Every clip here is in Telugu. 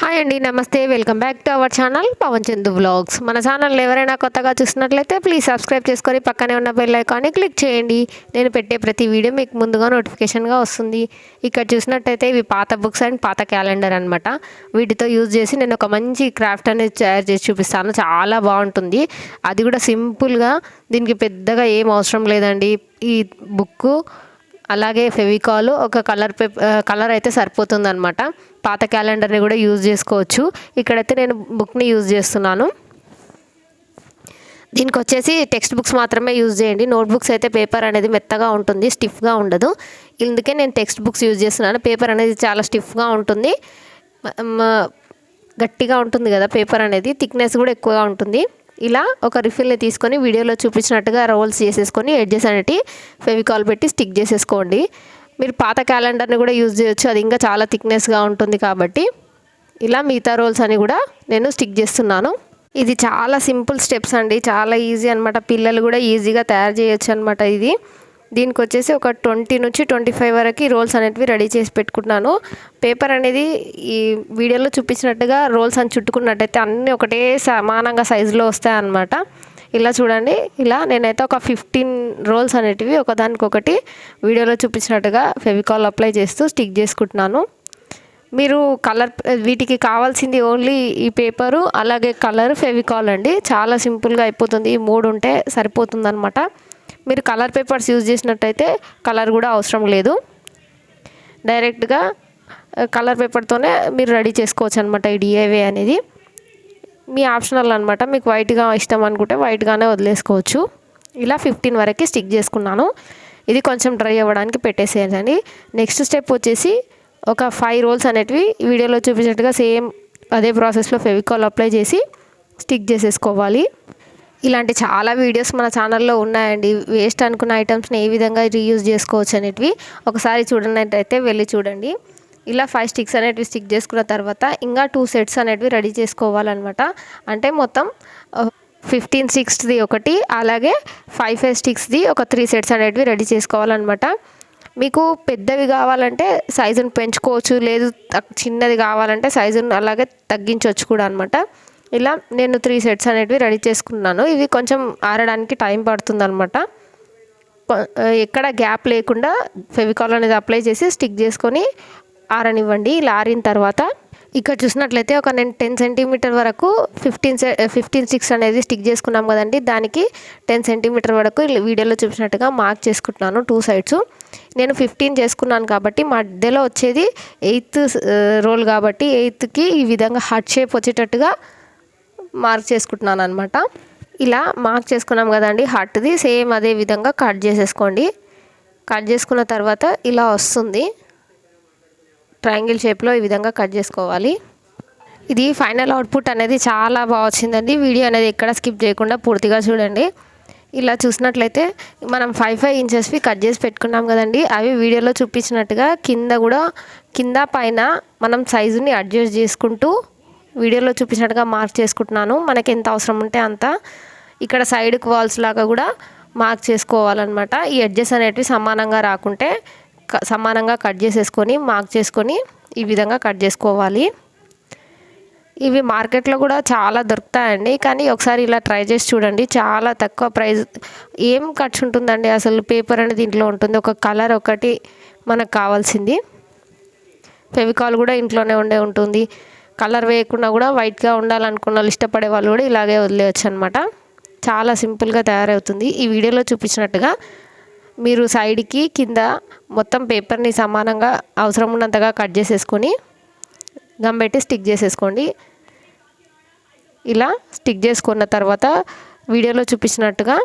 హాయ్ అండి, నమస్తే. Welcome back to our channel Pavan Chandu vlogs. మన ఛానల్ ఎవరైనా కొత్తగా చూస్తున్నట్లయితే ప్లీజ్ సబ్స్క్రైబ్ చేసుకొని పక్కనే ఉన్న బెల్ ఐకాన్ని క్లిక్ చేయండి. నేను పెట్టే ప్రతి వీడియో మీకు ముందుగా నోటిఫికేషన్గా వస్తుంది. ఇక్కడ చూసినట్టయితే ఇవి పాత బుక్స్ అండ్ పాత క్యాలెండర్ అనమాట. వీటితో యూజ్ చేసి నేను ఒక మంచి క్రాఫ్ట్ అనేది తయారు చేసి చూపిస్తాను. చాలా బాగుంటుంది. అది కూడా సింపుల్గా, దీనికి పెద్దగా ఏం అవసరం లేదండి. ఈ బుక్ అలాగే ఫెవికాల్, ఒక కలర్ అయితే సరిపోతుంది అనమాట. పాత క్యాలెండర్ని కూడా యూజ్ చేసుకోవచ్చు. ఇక్కడైతే నేను బుక్ని యూజ్ చేస్తున్నాను. దీనికి వచ్చేసి టెక్స్ట్ బుక్స్ మాత్రమే యూజ్ చేయండి. నోట్బుక్స్ అయితే పేపర్ అనేది మెత్తగా ఉంటుంది, స్టిఫ్గా ఉండదు. ఇందుకే నేను టెక్స్ట్ బుక్స్ యూజ్ చేస్తున్నాను. పేపర్ అనేది చాలా స్టిఫ్గా ఉంటుంది, గట్టిగా ఉంటుంది కదా పేపర్ అనేది. థిక్నెస్ కూడా ఎక్కువగా ఉంటుంది. ఇలా ఒక రిఫిల్ని తీసుకొని వీడియోలో చూపించినట్టుగా రోల్స్ చేసేసుకొని ఎడ్జెస్ అనేవి ఫెవికాల్ పెట్టి స్టిక్ చేసేసుకోండి. మీరు పాత క్యాలెండర్ని కూడా యూజ్ చేయొచ్చు, అది ఇంకా చాలా థిక్నెస్గా ఉంటుంది కాబట్టి. ఇలా మిగతా రోల్స్ అని కూడా నేను స్టిక్ చేస్తున్నాను. ఇది చాలా సింపుల్ స్టెప్స్ అండి, చాలా ఈజీ అనమాట. పిల్లలు కూడా ఈజీగా తయారు చేయొచ్చు అనమాట. దీనికి వచ్చేసి ఒక 20 నుంచి 25 వరకు రోల్స్ అనేటివి రెడీ చేసి పెట్టుకుంటున్నాను. పేపర్ అనేది ఈ వీడియోలో చూపించినట్టుగా రోల్స్ అని చుట్టుకున్నట్టయితే అన్నీ ఒకటే సమానంగా సైజులో వస్తాయి అన్నమాట. ఇలా చూడండి. ఇలా నేనైతే ఒక 15 రోల్స్ అనేటివి ఒకదానికొకటి వీడియోలో చూపించినట్టుగా ఫెవికాల్ అప్లై చేస్తూ స్టిక్ చేసుకుంటున్నాను. మీరు వీటికి కావాల్సింది ఓన్లీ ఈ పేపరు, అలాగే కలర్, ఫెవికాల్ అండి. చాలా సింపుల్గా అయిపోతుంది. ఈ 3 ఉంటే సరిపోతుంది అనమాట. మీరు కలర్ పేపర్స్ యూజ్ చేసినట్టయితే కలర్ కూడా అవసరం లేదు. డైరెక్ట్గా కలర్ పేపర్తోనే మీరు రెడీ చేసుకోవచ్చు అనమాట. ఈ డిఐవై అనేది మీ ఆప్షనల్ అనమాట. మీకు వైట్గా ఇష్టం అనుకుంటే వైట్గానే వదిలేసుకోవచ్చు. ఇలా 15 వరకు స్టిక్ చేసుకున్నాను. ఇది కొంచెం డ్రై అవ్వడానికి పెట్టేసేయండి. నెక్స్ట్ స్టెప్ వచ్చేసి ఒక 5 రోల్స్ అనేటివి వీడియోలో చూపించినట్టుగా సేమ్ అదే ప్రాసెస్లో ఫెవికాల్ అప్లై చేసి స్టిక్ చేసేసుకోవాలి. ఇలాంటి చాలా వీడియోస్ మన ఛానల్లో ఉన్నాయండి. వేస్ట్ అనుకున్న ఐటమ్స్ని ఏ విధంగా రీయూజ్ చేసుకోవచ్చు అనేటివి ఒకసారి చూడనట్టయితే వెళ్ళి చూడండి. ఇలా 5 స్టిక్స్ అనేటివి స్టిక్ చేసుకున్న తర్వాత ఇంకా 2 సెట్స్ అనేటివి రెడీ చేసుకోవాలన్నమాట. అంటే మొత్తం 15 స్టిక్స్ది ఒకటి, అలాగే 5 స్టిక్స్ది ఒక 3 సెట్స్ అనేటివి రెడీ చేసుకోవాలన్నమాట. మీకు పెద్దవి కావాలంటే సైజును పెంచుకోవచ్చు, లేదు చిన్నది కావాలంటే సైజును అలాగే తగ్గించవచ్చు కూడా అనమాట. ఇలా నేను 3 సెట్స్ అనేటివి రెడీ చేసుకున్నాను. ఇవి కొంచెం ఆరడానికి టైం పడుతుంది అనమాట. ఎక్కడ గ్యాప్ లేకుండా ఫెవికాల్ అనేది అప్లై చేసి స్టిక్ చేసుకొని ఆరనివ్వండి. ఇలా ఆరిన తర్వాత ఇక్కడ చూసినట్లయితే ఒక నేను 10 సెంటీమీటర్ వరకు 15 స్టిక్స్ అనేది స్టిక్ చేసుకున్నాం కదండి. దానికి 10 సెంటీమీటర్ వరకు వీడియోలో చూపించినట్టుగా మార్క్ చేసుకుంటున్నాను 2 సైడ్స్. నేను 15 చేసుకున్నాను కాబట్టి మధ్యలో వచ్చేది 8th రోల్ కాబట్టి 8కి ఈ విధంగా హార్ట్ షేప్ వచ్చేటట్టుగా మార్క్ చేసుకుంటున్నాను అనమాట. ఇలా మార్క్ చేసుకున్నాం కదండి హార్ట్ది, సేమ్ అదే విధంగా కట్ చేసేసుకోండి. కట్ చేసుకున్న తర్వాత ఇలా వస్తుంది. ట్రయాంగిల్ షేప్లో ఈ విధంగా కట్ చేసుకోవాలి. ఇది ఫైనల్ అవుట్పుట్ అనేది చాలా బాగా వచ్చిందండి. వీడియో అనేది ఎక్కడ స్కిప్ చేయకుండా పూర్తిగా చూడండి. ఇలా చూసినట్లయితే మనం 5 ఇంచెస్వి కట్ చేసి పెట్టుకున్నాం కదండి. అవి వీడియోలో చూపించినట్టుగా కింద పైన మనం సైజుని అడ్జస్ట్ చేసుకుంటూ వీడియోలో చూపించినట్టుగా మార్క్ చేసుకుంటున్నాను. మనకి ఎంత అవసరం ఉంటే అంత. ఇక్కడ సైడ్కి వాల్స్ లాగా కూడా మార్క్ చేసుకోవాలన్నమాట. ఈ ఎడ్జెస్ అనేటివి సమానంగా రాకుంటే సమానంగా కట్ చేసేసుకొని మార్క్ చేసుకొని ఈ విధంగా కట్ చేసుకోవాలి. ఇవి మార్కెట్లో కూడా చాలా దొరుకుతాయండి, కానీ ఒకసారి ఇలా ట్రై చేసి చూడండి. చాలా తక్కువ ప్రైస్, ఏం ఖర్చు ఉంటుందండి అసలు. పేపర్ అనేది ఇంట్లో ఉంటుంది, ఒక కలర్ ఒకటి మనకు కావాల్సింది. ఫెవికాల్ కూడా ఇంట్లోనే ఉంటుంది. కలర్ వేయకుండా కూడా వైట్గా ఉండాలనుకున్న వాళ్ళు, ఇష్టపడే వాళ్ళు కూడా ఇలాగే వదిలేయచ్చు అనమాట. చాలా సింపుల్గా తయారవుతుంది. ఈ వీడియోలో చూపించినట్టుగా మీరు సైడ్కి కింద మొత్తం పేపర్ని సమానంగా అవసరం ఉన్నంతగా కట్ చేసేసుకొని గమ్ పెట్టి స్టిక్ చేసేసుకోండి. ఇలా స్టిక్ చేసుకున్న తర్వాత వీడియోలో చూపించినట్టుగా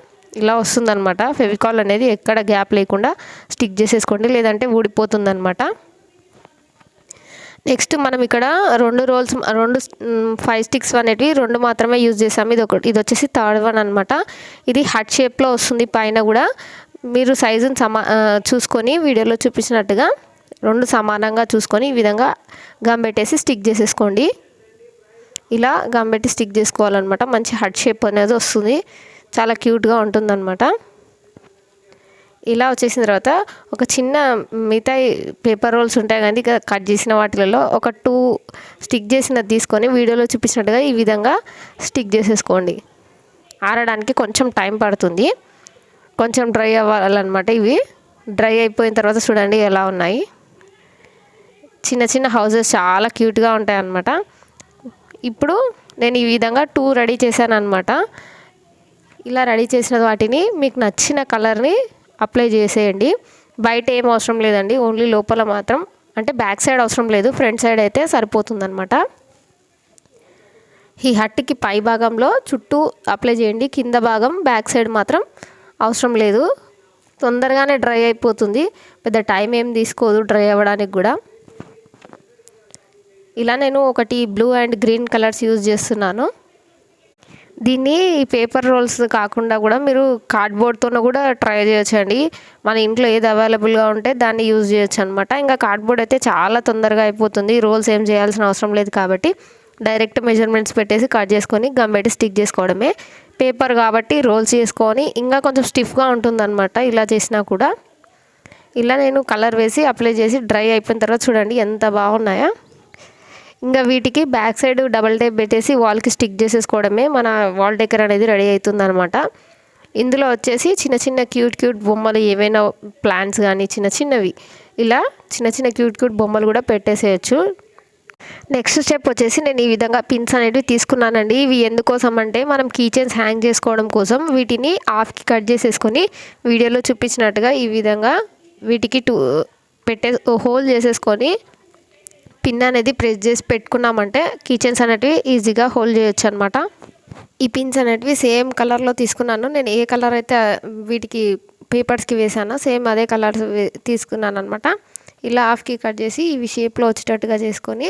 ఇలా వస్తుందన్నమాట. ఫెవికాల్ అనేది ఎక్కడ గ్యాప్ లేకుండా స్టిక్ చేసేసుకోండి, లేదంటే ఊడిపోతుందన్నమాట. నెక్స్ట్ మనం ఇక్కడ 5 స్టిక్స్ అనేటివి 2 మాత్రమే యూజ్ చేసాము. ఇది వచ్చేసి 3rd వన్ అనమాట. ఇది హార్ట్ షేప్లో వస్తుంది. పైన కూడా మీరు సైజుని చూసుకొని వీడియోలో చూపించినట్టుగా 2 సమానంగా చూసుకొని ఈ విధంగా గమ్ పెట్టేసి స్టిక్ చేసేసుకోండి. ఇలా గమ్ పెట్టి స్టిక్ చేసుకోవాలన్నమాట. మంచి హార్ట్ షేప్ అనేది వస్తుంది, చాలా క్యూట్గా ఉంటుందన్నమాట. ఇలా వచ్చేసిన తర్వాత ఒక చిన్న మిగతా పేపర్ రోల్స్ ఉంటాయి కానీ కట్ చేసిన వాటిలలో ఒక 2 స్టిక్ చేసినది తీసుకొని వీడియోలో చూపించినట్టుగా ఈ విధంగా స్టిక్ చేసేసుకోండి. ఆరడానికి కొంచెం టైం పడుతుంది, కొంచెం డ్రై అవ్వాలన్నమాట. ఇవి డ్రై అయిపోయిన తర్వాత చూడండి ఎలా ఉన్నాయి. చిన్న చిన్న హౌసెస్ చాలా క్యూట్గా ఉంటాయి అన్నమాట. ఇప్పుడు నేను ఈ విధంగా 2 రెడీ చేశాను అన్నమాట. ఇలా రెడీ చేసిన వాటిని మీకు నచ్చిన కలర్ని అప్లై చేసేయండి. బయట ఏం అవసరం లేదండి, ఓన్లీ లోపల మాత్రం, అంటే బ్యాక్ సైడ్ అవసరం లేదు, ఫ్రంట్ సైడ్ అయితే సరిపోతుందన్నమాట. ఈ హట్కి పై భాగంలో చుట్టూ అప్లై చేయండి, కింద భాగం బ్యాక్ సైడ్ మాత్రం అవసరం లేదు. తొందరగానే డ్రై అయిపోతుంది, పెద్ద టైం ఏం తీసుకోదు డ్రై అవ్వడానికి కూడా. ఇలా నేను ఒకటి blue and green colours use చేస్తున్నాను. దీన్ని పేపర్ రోల్స్ కాకుండా కూడా మీరు కార్డ్బోర్డ్తో కూడా ట్రై చేయొచ్చండి. మన ఇంట్లో ఏది అవైలబుల్గా ఉంటే దాన్ని యూజ్ చేయొచ్చు అనమాట. ఇంకా కార్డ్బోర్డ్ అయితే చాలా తొందరగా అయిపోతుంది, రోల్స్ ఏం చేయాల్సిన అవసరం లేదు కాబట్టి డైరెక్ట్ మెజర్మెంట్స్ పెట్టేసి కట్ చేసుకొని గమ్ పెట్టి స్టిక్ చేసుకోవడమే. పేపర్ కాబట్టి రోల్స్ చేసుకొని ఇంకా కొంచెం స్టిఫ్గా ఉంటుందన్నమాట ఇలా చేసినా కూడా. ఇలా నేను కలర్ వేసి అప్లై చేసి డ్రై అయిపోయిన తర్వాత చూడండి ఎంత బాగున్నాయా. ఇంకా వీటికి బ్యాక్ సైడ్ డబల్ టేప్ పెట్టేసి వాల్కి స్టిక్ చేసేసుకోవడమే, మన వాల్ డెకర్ అనేది రెడీ అవుతుంది అనమాట. ఇందులో వచ్చేసి చిన్న చిన్న క్యూట్ బొమ్మలు, ఏవైనా ప్లాంట్స్ కానీ చిన్న చిన్నవి, ఇలా చిన్న క్యూట్ బొమ్మలు కూడా పెట్టేసేయచ్చు. నెక్స్ట్ స్టెప్ వచ్చేసి నేను ఈ విధంగా పిన్స్ అనేవి తీసుకున్నానండి. ఇవి ఎందుకోసం అంటే మనం కీ చైన్స్ హ్యాంగ్ చేసుకోవడం కోసం. వీటిని హాఫ్కి కట్ చేసేసుకొని వీడియోలో చూపించినట్టుగా ఈ విధంగా వీటికి హోల్ చేసేసుకొని పిన్ అనేది ప్రెస్ చేసి పెట్టుకున్నామంటే కీ చైన్స్ అనేటివి ఈజీగా హోల్డ్ చేయొచ్చు అనమాట. ఈ పిన్స్ అనేటివి సేమ్ కలర్లో తీసుకున్నాను. నేను ఏ కలర్ అయితే వీటికి పేపర్స్కి వేసానో సేమ్ అదే కలర్ తీసుకున్నాను అనమాట. ఇలా హాఫ్కి కట్ చేసి ఇవి షేప్లో వచ్చేటట్టుగా చేసుకొని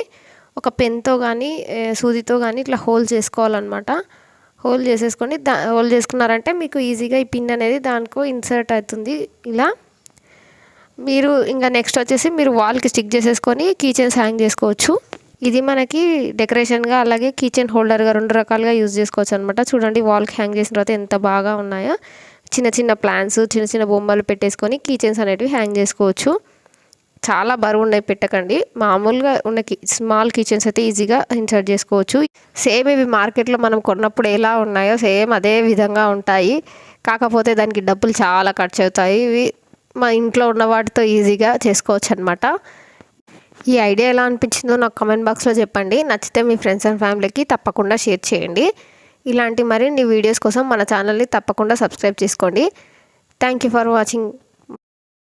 ఒక పెన్తో కానీ సూదితో కానీ ఇట్లా హోల్ చేసుకోవాలన్నమాట. హోల్ చేసేసుకొని హోల్ చేసుకున్నారంటే మీకు ఈజీగా ఈ పిన్ అనేది దానికో ఇన్సర్ట్ అవుతుంది. ఇలా మీరు ఇంకా నెక్స్ట్ వచ్చేసి మీరు వాల్కి స్టిక్ చేసేసుకొని కీ చైన్స్ హ్యాంగ్ చేసుకోవచ్చు. ఇది మనకి డెకరేషన్గా అలాగే కీ చైన్ హోల్డర్గా 2 రకాలుగా యూజ్ చేసుకోవచ్చు అనమాట. చూడండి వాల్కి హ్యాంగ్ చేసిన తర్వాత ఎంత బాగా ఉన్నాయో. చిన్న ప్లాంట్స్, చిన్న బొమ్మలు పెట్టేసుకొని కీ చైన్స్ అనేటివి హ్యాంగ్ చేసుకోవచ్చు. చాలా బరువు ఉన్నాయి పెట్టకండి, మామూలుగా ఉన్న స్మాల్ కీ చైన్స్ అయితే ఈజీగా ఇన్సర్ట్ చేసుకోవచ్చు. సేమ్ ఇవి మార్కెట్లో మనం కొన్నప్పుడు ఎలా ఉన్నాయో సేమ్ అదే విధంగా ఉంటాయి, కాకపోతే దానికి డబ్బులు చాలా ఖర్చు అవుతాయి. ఇవి మా ఇంట్లో ఉన్న వాటితో ఈజీగా చేసుకోవచ్చు అనమాట. ఈ ఐడియా ఎలా అనిపించిందో నాకు కామెంట్ బాక్స్లో చెప్పండి. నచ్చితే మీ ఫ్రెండ్స్ అండ్ ఫ్యామిలీకి తప్పకుండా షేర్ చేయండి. ఇలాంటి మరిన్ని వీడియోస్ కోసం మన ఛానల్ని తప్పకుండా సబ్స్క్రైబ్ చేసుకోండి. Thank you for watching.